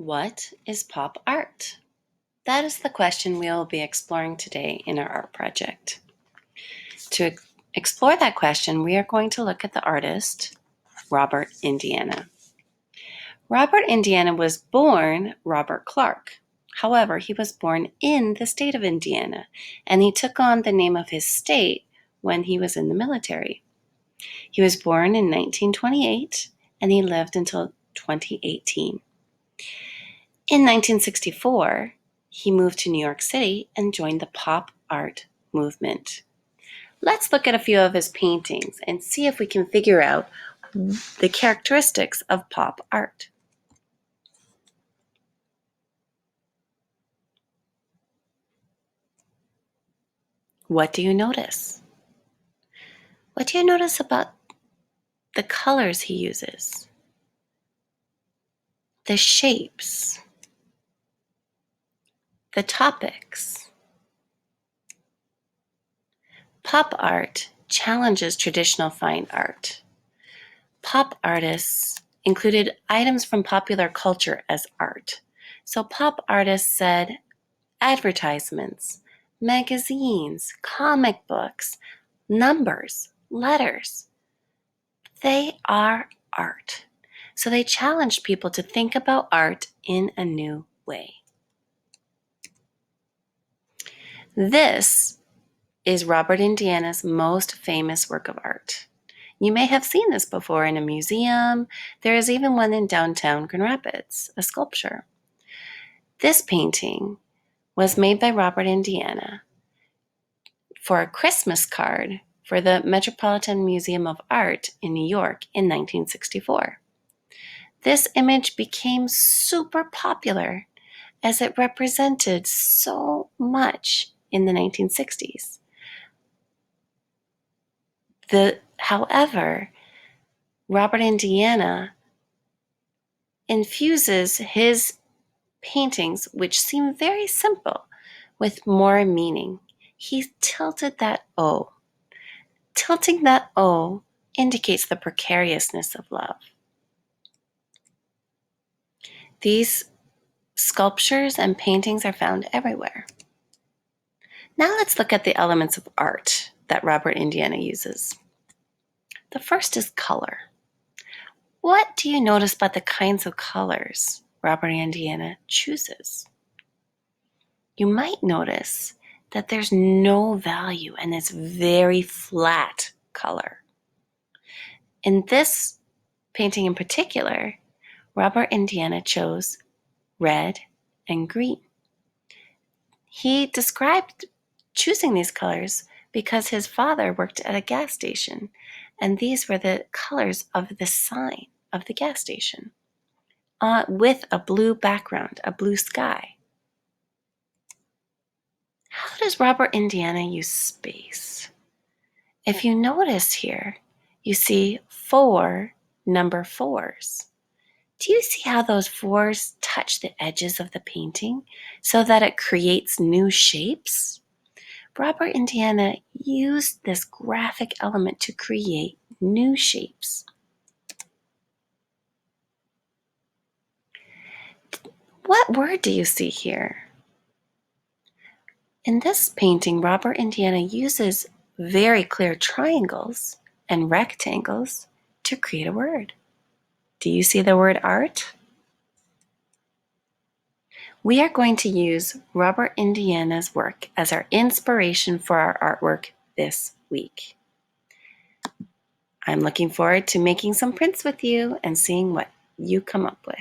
What is pop art? That is the question we will be exploring today in our art project. To explore that question, we are going to look at the artist, Robert Indiana. Robert Indiana was born Robert Clark. However, he was born in the state of Indiana, and he took on the name of his state when he was in the military. He was born in 1928, and he lived until 2018. In 1964, he moved to New York City and joined the pop art movement. Let's look at a few of his paintings and see if we can figure out the characteristics of pop art. What do you notice? What do you notice about the colors he uses? The shapes? The topics? Pop art challenges traditional fine art. Pop artists included items from popular culture as art. So pop artists said advertisements, magazines, comic books, numbers, letters. They are art. So they challenged people to think about art in a new way. This is Robert Indiana's most famous work of art. You may have seen this before in a museum. There is even one in downtown Grand Rapids, a sculpture. This painting was made by Robert Indiana for a Christmas card for the Metropolitan Museum of Art in New York in 1964. This image became super popular as it represented so much in the 1960s. However, Robert Indiana infuses his paintings, which seem very simple, with more meaning. He tilted that O. Tilting that O indicates the precariousness of love. These sculptures and paintings are found everywhere. Now let's look at the elements of art that Robert Indiana uses. The first is color. What do you notice about the kinds of colors Robert Indiana chooses? You might notice that there's no value and it's very flat color. In this painting in particular, Robert Indiana chose red and green. He described choosing these colors because his father worked at a gas station, and these were the colors of the sign of the gas station, with a blue background, a blue sky. How does Robert Indiana use space? If you notice here, you see 4 number 4s. Do you see how those 4s touch the edges of the painting so that it creates new shapes? Robert Indiana used this graphic element to create new shapes. What word do you see here? In this painting, Robert Indiana uses very clear triangles and rectangles to create a word. Do you see the word art? We are going to use Robert Indiana's work as our inspiration for our artwork this week. I'm looking forward to making some prints with you and seeing what you come up with.